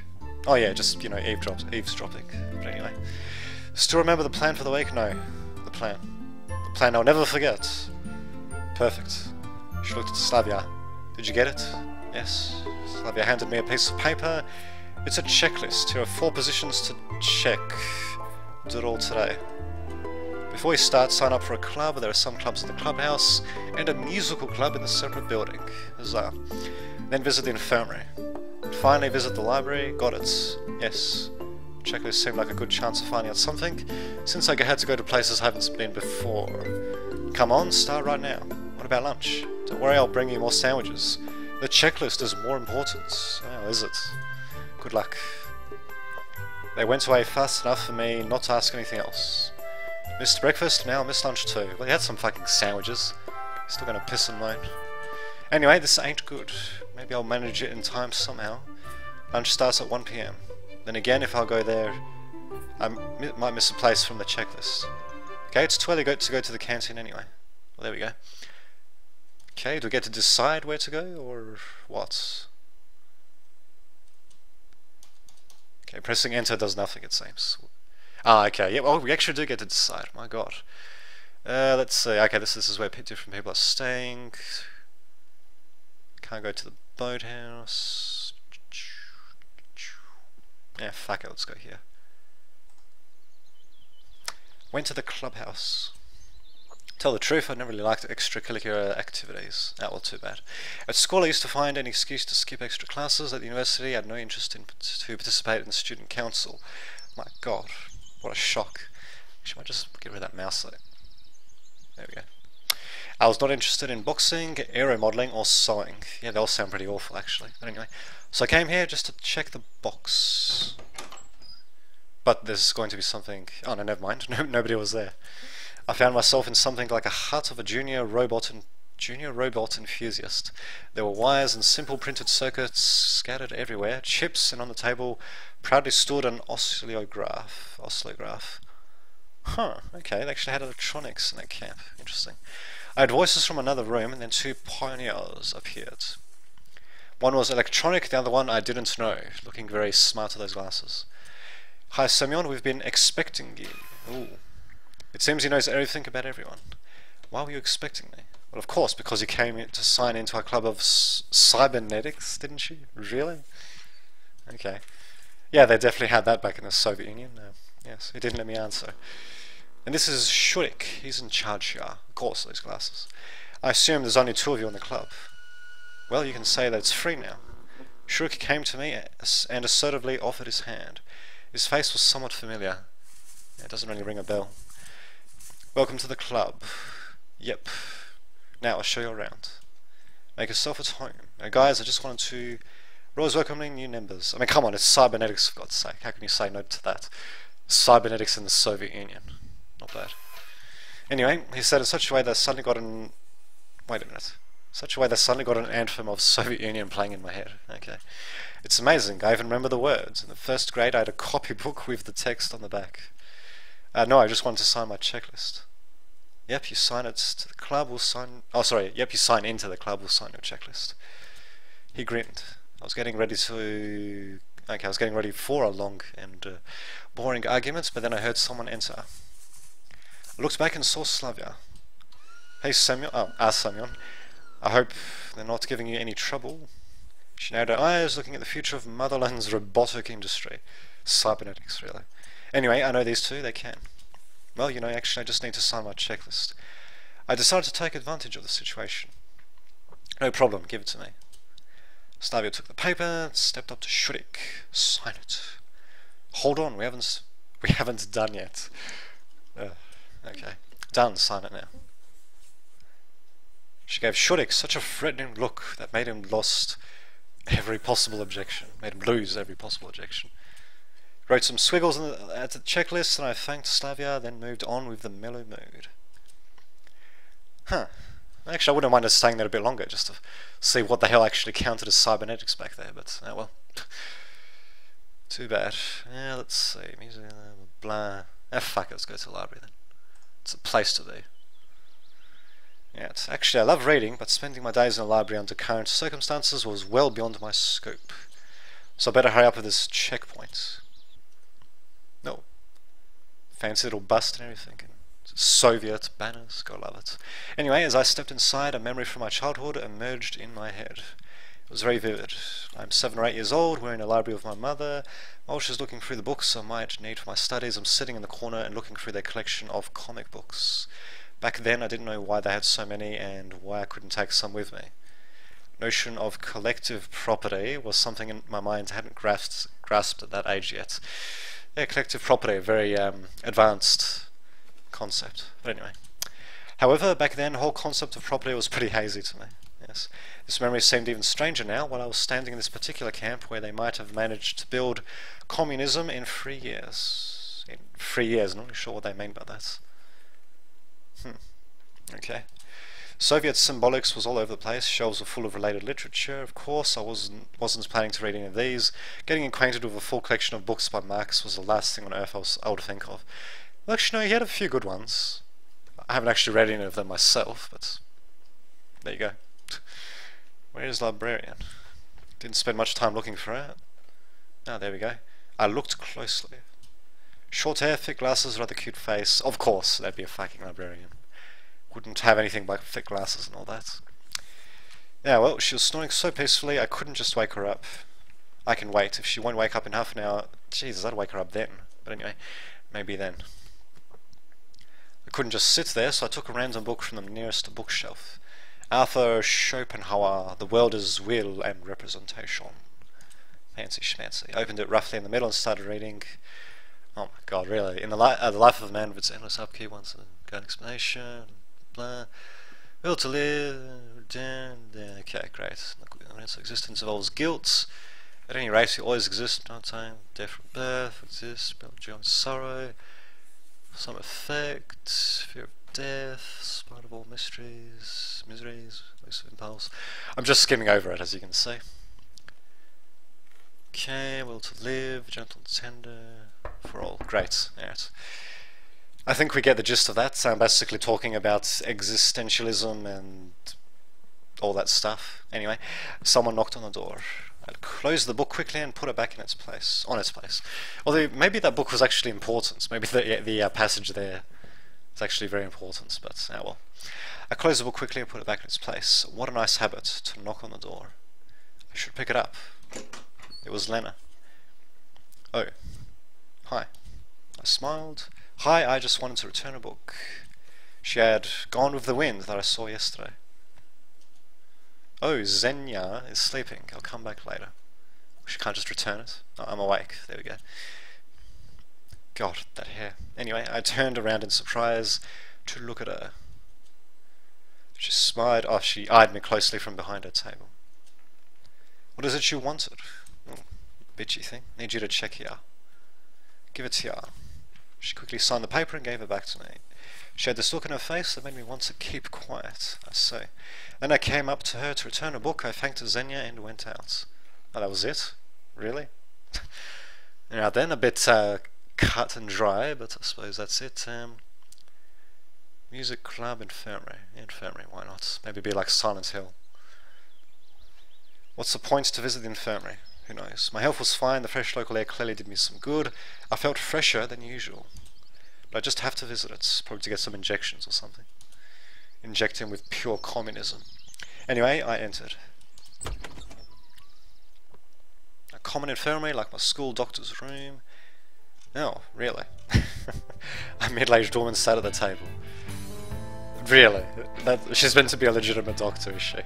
Oh yeah, just, you know, eavesdropping. But anyway. Still remember the plan for the week? No. The plan. The plan I'll never forget. Perfect. She looked at Slavia. Did you get it? Yes. Slavia handed me a piece of paper. It's a checklist. Here are 4 positions to check. Do it all today. Before you start, sign up for a club. There are some clubs in the clubhouse, and a musical club in the separate building. Huzzah. Then visit the infirmary. And finally visit the library. Got it. Yes. Checklist seemed like a good chance of finding out something, since I had to go to places I haven't been before. Come on, start right now. What about lunch? Don't worry, I'll bring you more sandwiches. The checklist is more important. Oh, is it? Good luck. They went away fast enough for me not to ask anything else. Missed breakfast, now I missed lunch too. Well, he had some fucking sandwiches. Still gonna piss and moan. Anyway, this ain't good. Maybe I'll manage it in time somehow. Lunch starts at 1 PM. Then again, if I'll go there, I might miss a place from the checklist. Okay, it's too early to go to the canteen anyway. Well, there we go. Okay, do we get to decide where to go, or what? Okay, pressing enter does nothing, it seems. Ah, okay. Yeah, well, we actually do get to decide. My God. Let's see. Okay, this is where different people are staying. Can't go to the boathouse. Yeah, fuck it. Let's go here. Went to the clubhouse. Tell the truth, I never really liked extracurricular activities. Oh, well, too bad. At school, I used to find any excuse to skip extra classes. At the university, I had no interest to participate in the student council. My God, what a shock. Actually, I might just get rid of that mouse there. There we go. I was not interested in boxing, aero modelling, or sewing. Yeah, they all sound pretty awful, actually. But anyway, so I came here just to check the box. But there's going to be something... Oh, no, never mind. Nobody was there. I found myself in something like a hut of a junior robot enthusiast. There were wires and simple printed circuits scattered everywhere, chips, and on the table proudly stood an oscillograph. Huh, okay, they actually had electronics in their camp. Interesting. I had voices from another room, and then two pioneers appeared. One was electronic, the other one I didn't know, looking very smart with those glasses. Hi, Semyon, we've been expecting you. Ooh. It seems he knows everything about everyone. Why were you expecting me? Well, of course, because you came in to sign into a club of cybernetics, didn't you? Really? Okay. Yeah, they definitely had that back in the Soviet Union. Yes, he didn't let me answer. And this is Shurik. He's in charge here. Of course, those glasses. I assume there's only two of you in the club. Well, you can say that it's free now. Shurik came to me and assertively offered his hand. His face was somewhat familiar. It doesn't really ring a bell. Welcome to the club. Yep. Now I'll show you around. Make yourself at home. Now guys, I just wanted to... We're always welcoming new members. I mean, come on, it's cybernetics for God's sake. How can you say no to that? Cybernetics in the Soviet Union. Not bad. Anyway, he said in such a way that I suddenly got an... Wait a minute. Such a way that I suddenly got an anthem of Soviet Union playing in my head. Okay. It's amazing. I even remember the words. In the first grade, I had a copybook with the text on the back. No, I just wanted to sign my checklist. Yep, you sign it to the club, we'll sign... Oh, sorry, yep, you sign into the club, we'll sign your checklist. He grinned. I was getting ready to... Okay, I was getting ready for a long and boring argument, but then I heard someone enter. I looked back and saw Slavia. Hey, Semyon... Oh, Semyon. I hope they're not giving you any trouble. She narrowed her eyes, looking at the future of Motherland's robotic industry. Cybernetics, really. Anyway, I know these two, they can. Well, you know, actually I just need to sign my checklist. I decided to take advantage of the situation. No problem, give it to me. Slavia took the paper, stepped up to Shurik. Sign it. Hold on, we haven't done yet. Okay. Done, sign it now. She gave Shurik such a threatening look that made him lose every possible objection. Wrote some squiggles at the checklist, and I thanked Slavia, then moved on with the mellow mood. Huh. Actually, I wouldn't mind us staying there a bit longer, just to see what the hell actually counted as cybernetics back there, but, oh well. Too bad. Yeah, let's see. Music, blah. Fuck it, let's go to the library then. It's a place to be. Yeah, actually, I love reading, but spending my days in the library under current circumstances was well beyond my scope. So I better hurry up with this checkpoint. No. Fancy little bust and everything. Soviet banners, gotta love it. Anyway, as I stepped inside, a memory from my childhood emerged in my head. It was very vivid. I'm 7 or 8 years old, we're in the library with my mother. While she's looking through the books I might need for my studies, I'm sitting in the corner and looking through their collection of comic books. Back then I didn't know why they had so many and why I couldn't take some with me. Notion of collective property was something in my mind I hadn't grasped at that age yet. Yeah, collective property, a very advanced concept. But anyway. However, back then, the whole concept of property was pretty hazy to me. Yes. This memory seemed even stranger now while I was standing in this particular camp where they might have managed to build communism in 3 years. In 3 years, I'm not really sure what they mean by that. Okay. Soviet symbolics was all over the place. Shelves were full of related literature. Of course, I wasn't planning to read any of these. Getting acquainted with a full collection of books by Marx was the last thing on earth I would think of. Well, actually, no, he had a few good ones. I haven't actually read any of them myself, but there you go. Where is the librarian? Didn't spend much time looking for her. Ah, there we go. I looked closely. Short hair, thick glasses, rather cute face. Of course, that'd be a fucking librarian. Wouldn't have anything but thick glasses and all that. Yeah, well, she was snoring so peacefully, I couldn't just wake her up. I can wait. If she won't wake up in half an hour, Jesus, I'd wake her up then. But anyway, maybe then. I couldn't just sit there, so I took a random book from the nearest bookshelf. Arthur Schopenhauer, The World is Will and Representation. Fancy schmancy. I opened it roughly in the middle and started reading. Oh my god, really? In the life of a man with its endless upkeep, wants a good explanation, blah. Will to live, okay, great. The existence involves guilt. At any rate, you always exist, no time, death from birth, exist, joy and sorrow, some effect, fear of death, spite of all miseries, loose of impulse. I'm just skimming over it, as you can see. Okay, will to live, gentle and tender, for all. Great, alright. I think we get the gist of that. I'm basically talking about existentialism and all that stuff. Anyway, someone knocked on the door. I closed the book quickly and put it back in its place, on its place. Although maybe that book was actually important. Maybe the passage there is actually very important, but oh well. I closed the book quickly and put it back in its place. What a nice habit to knock on the door. I should pick it up. It was Lena. Oh. Hi. I smiled. Hi, I just wanted to return a book. She had gone with the wind that I saw yesterday. Oh, Xenia is sleeping. I'll come back later. She can't just return it. Oh, I'm awake. There we go. God, that hair. Anyway, I turned around in surprise to look at her. She smiled. Oh, she eyed me closely from behind her table. What is it you wanted? Oh, bitchy thing. Need you to check here. Give it here. She quickly signed the paper and gave it back to me. She had this look in her face that made me want to keep quiet, I say. Then I came up to her to return a book. I thanked Xenia and went out. Oh, that was it? Really? Now then, a bit cut and dry, but I suppose that's it. Music club, infirmary. Infirmary, why not? Maybe be like Silent Hill. What's the point to visit the infirmary? Who knows? My health was fine, the fresh local air clearly did me some good. I felt fresher than usual. But I just have to visit it, probably to get some injections or something. Inject him with pure communism. Anyway, I entered. A common infirmary like my school doctor's room. Oh, really? A middle-aged woman sat at the table. Really? She's meant to be a legitimate doctor, is she?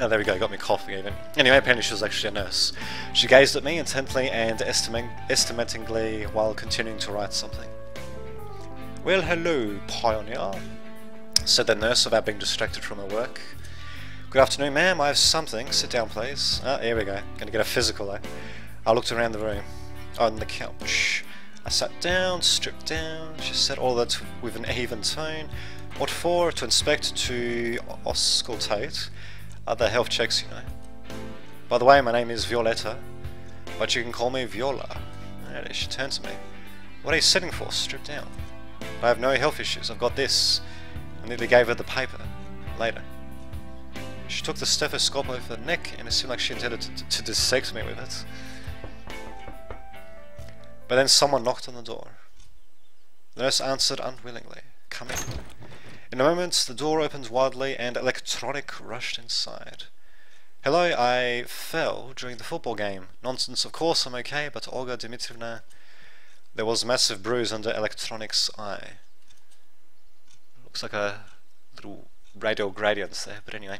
Oh, there we go, got me coughing even. Anyway, apparently she was actually a nurse. She gazed at me intently and estimatingly while continuing to write something. Well, hello, pioneer, said the nurse without being distracted from her work. Good afternoon, ma'am, I have something. Sit down, please. Ah, here we go. Gonna get a physical, eh? I looked around the room. On the couch. I sat down, stripped down. She said all that with an even tone. What for? To inspect, to auscultate. Other health checks, you know. By the way, my name is Violetta, but you can call me Viola. Alright, she turned to me. What are you sitting for? Stripped down. I have no health issues. I've got this. I nearly gave her the paper. Later. She took the stethoscope over the neck, and it seemed like she intended to dissect me with it. But then someone knocked on the door. The nurse answered unwillingly. Come in. In a moment, the door opened wildly and electronic rushed inside. Hello, I fell during the football game. Nonsense, of course, I'm okay, but Olga Dmitrievna... There was a massive bruise under Electronic's eye. Looks like a little radial gradients there, but anyway.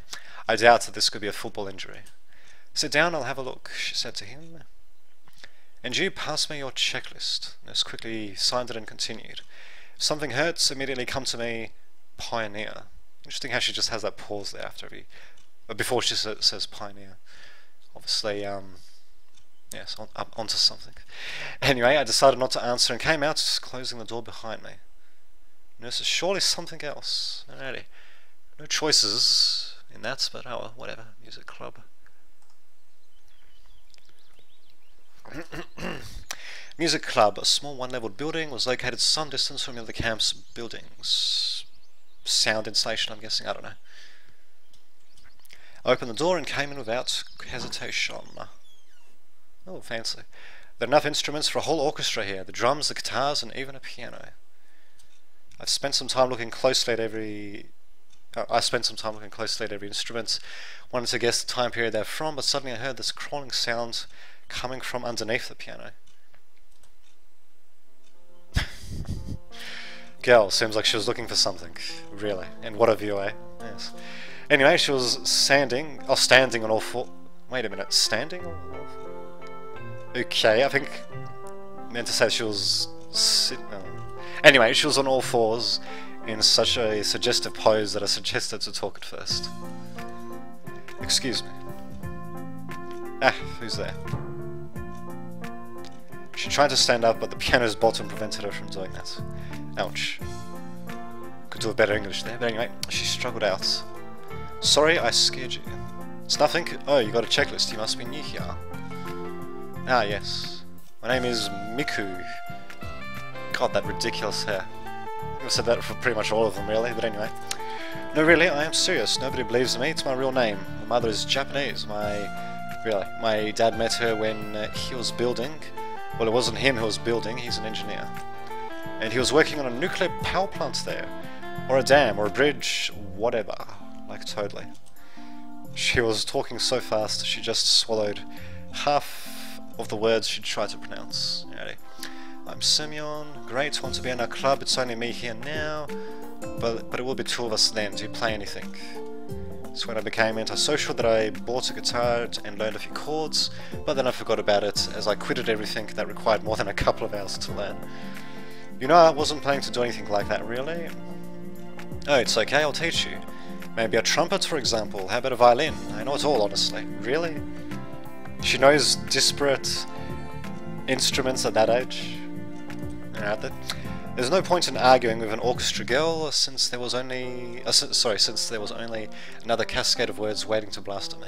I doubt that this could be a football injury. Sit down, I'll have a look, she said to him. And you pass me your checklist. Nurse quickly signed it and continued. If something hurts, immediately come to me. Pioneer. Interesting how she just has that pause there after before she says pioneer. Obviously, yes, onto something. Anyway, I decided not to answer and came out, closing the door behind me. Nurses, surely something else. Alrighty. No choices in that, but oh well, whatever. Music club. Music club, a small one-leveled building, was located some distance from the other camp's buildings. Sound installation, I'm guessing, I don't know. I opened the door and came in without hesitation. Oh, fancy. There are enough instruments for a whole orchestra here. The drums, the guitars, and even a piano. I've spent some time looking closely at every... I spent some time looking closely at every instrument, wanted to guess the time period they're from, but suddenly I heard this crawling sound coming from underneath the piano. Girl, seems like she was looking for something. Really. And what a view, eh? Yes. Anyway, she was standing on all four... Wait a minute, standing on all four? Okay, I think... I meant to say she was... Anyway, she was on all fours in such a suggestive pose that I suggested to talk at first. Excuse me. Ah, who's there? She tried to stand up, but the piano's bottom prevented her from doing that. Ouch. Could do a better English there, but anyway, she struggled out. Sorry, I scared you. It's nothing. Oh, you got a checklist. You must be new here. Ah, yes. My name is Miku. God, that ridiculous hair. I've said that for pretty much all of them, really, but anyway. No, really, I am serious. Nobody believes me. It's my real name. My mother is Japanese. My dad met her when he was building. Well, it wasn't him who was building. He's an engineer. And he was working on a nuclear power plant there. Or a dam, or a bridge, whatever. Like, totally. She was talking so fast, she just swallowed half of the words she tried to pronounce. Ready? I'm Simeon. Great, want to be in our club. It's only me here now. But it will be two of us then. Do you play anything? It's when I became antisocial that I bought a guitar and learned a few chords, but then I forgot about it as I quitted everything that required more than a couple of hours to learn. You know, I wasn't planning to do anything like that, really. Oh, it's okay, I'll teach you. Maybe a trumpet, for example. How about a violin? I know it all, honestly. Really? She knows disparate instruments at that age. There's no point in arguing with an orchestra girl since there was only another cascade of words waiting to blast at me.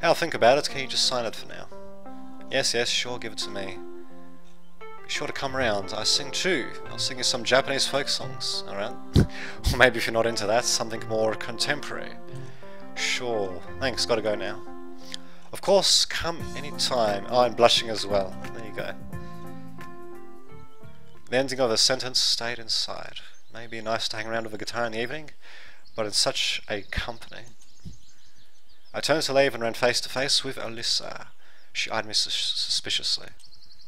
I'll think about it. Can you just sign it for now? Yes, sure, give it to me. Be sure to come around. I sing too. I'll sing you some Japanese folk songs, alright? Or maybe if you're not into that, something more contemporary. Sure. Thanks, gotta go now. Of course, come anytime. Oh, I'm blushing as well. There you go. The ending of the sentence stayed inside. Maybe nice to hang around with a guitar in the evening, but in such a company. I turned to leave and ran face to face with Alyssa. She eyed me suspiciously.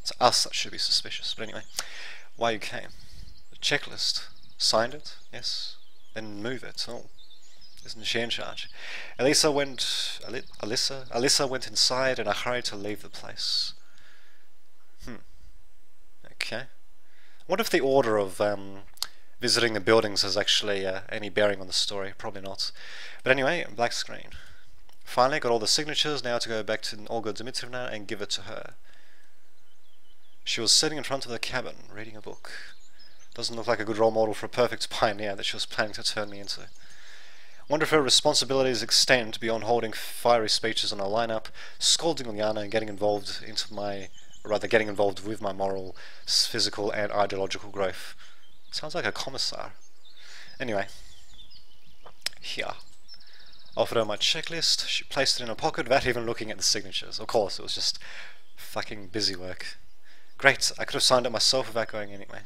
It's us that should be suspicious, but anyway. Why you came? The checklist. Signed it? Yes. Then move it. Oh. Isn't she in charge? Alyssa went inside in a hurry to leave the place. Okay. What if the order of visiting the buildings has actually any bearing on the story? Probably not. But anyway, black screen. Finally got all the signatures, now to go back to Olga Dmitrievna and give it to her. She was sitting in front of the cabin, reading a book. Doesn't look like a good role model for a perfect pioneer that she was planning to turn me into. Wonder if her responsibilities extend beyond holding fiery speeches on a lineup, scolding Uliana and getting involved with my moral, physical and ideological growth. Sounds like a commissar. Anyway. Here. Offered her my checklist, she placed it in her pocket without even looking at the signatures. Of course, it was just fucking busy work. Great, I could have signed it myself without going anyway.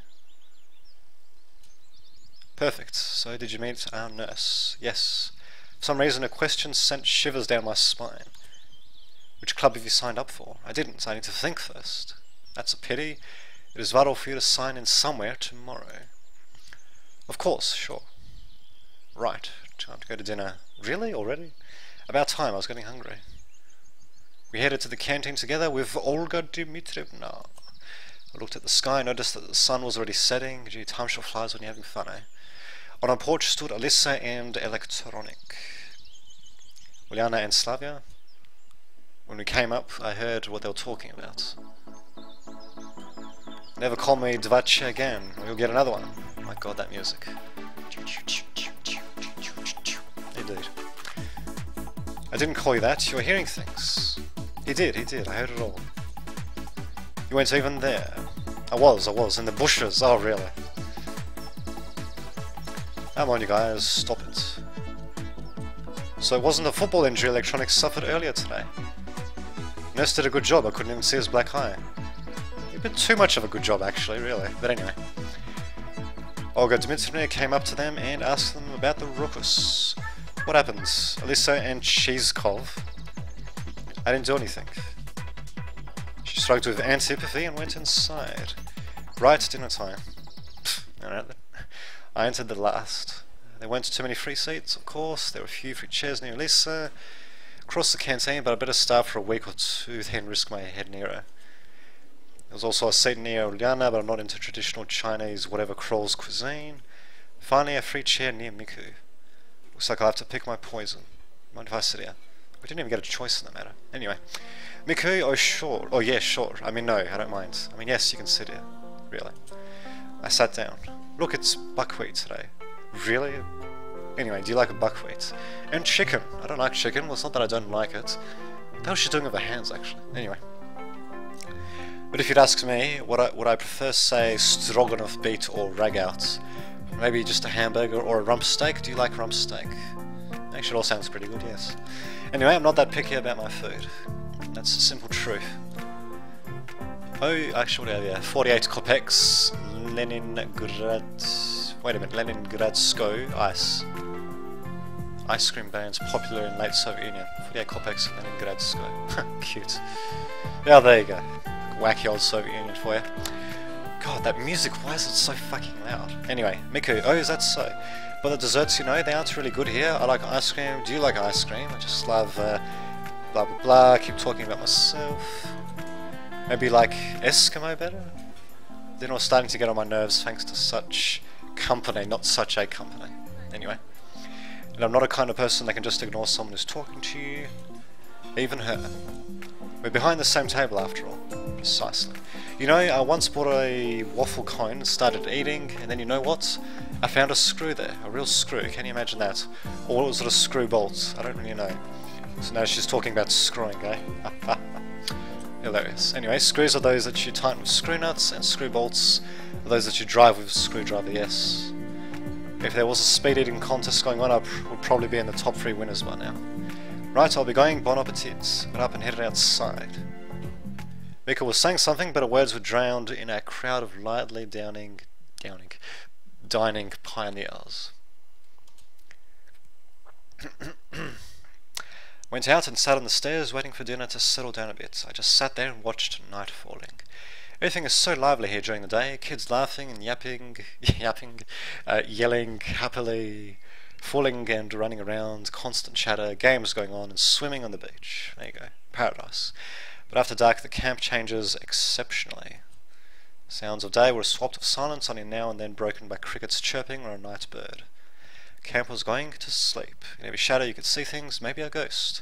Perfect. So did you meet our nurse? Yes. For some reason a question sent shivers down my spine. Which club have you signed up for? I didn't. I need to think first. That's a pity. It is vital for you to sign in somewhere tomorrow. Of course, sure. Right. Time to go to dinner. Really? Already? About time. I was getting hungry. We headed to the canteen together with Olga Dmitrievna. I looked at the sky, noticed that the sun was already setting. Gee, time sure flies when you're having fun, eh? On our porch stood Alyssa and Electronic. Uliana and Slavia. When we came up, I heard what they were talking about. Never call me Dvacha again, or you'll get another one. Oh my god, that music. Indeed. I didn't call you that, you were hearing things. He did, I heard it all. You weren't even there. I was, in the bushes, oh really. Come on you guys, stop it. So it wasn't a football injury Electronics suffered earlier today? Nurse did a good job, I couldn't even see his black eye. A bit too much of a good job actually, really. But anyway. Olga Dmitrievna came up to them and asked them about the ruckus. What happens? Alyssa and Cheesekov. I didn't do anything. She shrugged with antipathy and went inside. Right, dinner time. Alright then. I entered the last. There weren't too many free seats, of course. There were a few free chairs near Alyssa. Across the canteen, but I better start for a week or two, then risk my head near her. There was also a seat near Uliana, but I'm not into traditional Chinese whatever crawls cuisine. Finally, a free chair near Miku. Looks like I'll have to pick my poison. Mind if I sit here? We didn't even get a choice in the matter. Anyway. Miku, oh sure. Oh yeah, sure. I mean no, I don't mind. I mean yes, you can sit here. Really. I sat down. Look, it's buckwheat today. Really? Anyway, do you like a buckwheat? And chicken. I don't like chicken. Well, it's not that I don't like it. What the hell is she doing with her hands, actually? Anyway. But if you'd ask me, would I prefer, say, stroganoff beet or ragout? Maybe just a hamburger or a rump steak? Do you like rump steak? Actually, it all sounds pretty good, yes. Anyway, I'm not that picky about my food. That's the simple truth. Oh, actually, what do we have here? 48 kopecks, Leningrad... Wait a minute, Leningradsko ice. Ice cream bands popular in late Soviet Union. 48 kopecks, Leningradsko. Cute. Yeah, there you go. Wacky old Soviet Union for you. God, that music, why is it so fucking loud? Anyway, Miku, oh, is that so? But the desserts, you know, they aren't really good here. I like ice cream. Do you like ice cream? I just love blah blah blah, keep talking about myself. Maybe like Eskimo better? Then I was starting to get on my nerves thanks to such company, not such a company. Anyway. And I'm not a kind of person that can just ignore someone who's talking to you. Even her. We're behind the same table after all. Precisely. You know, I once bought a waffle cone and started eating, and then you know what? I found a screw there. A real screw. Can you imagine that? Or was it a screw bolt? I don't really know. So now she's talking about screwing, eh? Hilarious. Anyway, screws are those that you tighten with screw nuts, and screw bolts are those that you drive with a screwdriver, yes. If there was a speed eating contest going on, I would probably be in the top 3 winners by now. Right, I'll be going, bon appetit. Got up and headed outside. Mika was saying something, but her words were drowned in a crowd of lightly dining pioneers. Went out and sat on the stairs waiting for dinner to settle down a bit. I just sat there and watched night falling. Everything is so lively here during the day, kids laughing and yelling happily, falling and running around, constant chatter, games going on, and swimming on the beach. There you go, paradise. But after dark the camp changes exceptionally. The sounds of day were swapped with silence, only now and then broken by crickets chirping or a night bird. Camp was going to sleep. In every shadow you could see things, maybe a ghost,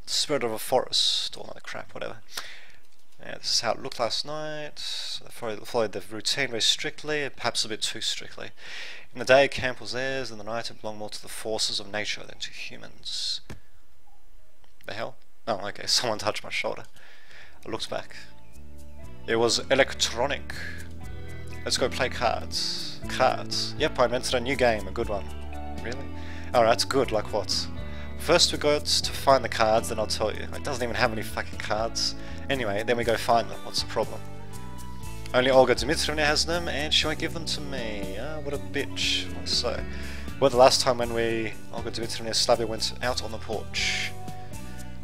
or the spirit of a forest, all that crap, whatever. Yeah, this is how it looked last night. So they followed the routine very strictly, perhaps a bit too strictly. In the day, camp was theirs, and the night it belonged more to the forces of nature than to humans. The hell? Oh, okay, someone touched my shoulder. I looked back. It was electronic. Let's go play cards. Cards. Yep, I invented a new game, a good one. Really? Alright, good, like what? First we got to find the cards, then I'll tell you. It doesn't even have any fucking cards. Anyway, then we go find them. What's the problem? Only Olga Dmitrievna has them, and she won't give them to me. Ah, what a bitch. Why so? Well, the last time when Olga Dmitrievna and Slavia went out on the porch.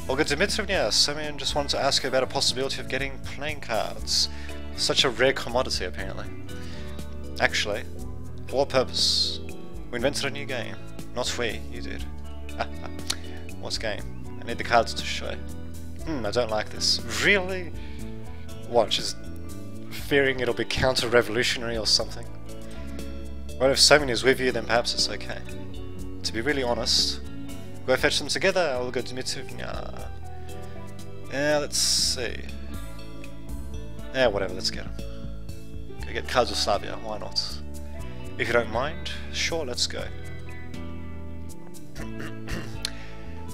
Olga Dmitrievna, someone just wanted to ask you about a possibility of getting playing cards. Such a rare commodity, apparently. Actually, for what purpose? We invented a new game. Not we, you did. What game? I need the cards to show. I don't like this. Really? What, she's fearing it'll be counter-revolutionary or something? Well, if Somin is with you, then perhaps it's okay. To be really honest, go fetch them together, I'll go to Dmitrievna. Yeah, let's see. Yeah, whatever, let's get them. Go get cards of Slavia, why not? If you don't mind, sure, let's go.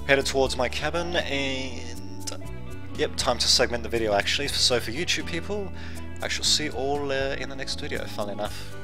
Headed towards my cabin, and yep, time to segment the video actually. So for YouTube people, I shall see you all in the next video, funnily enough.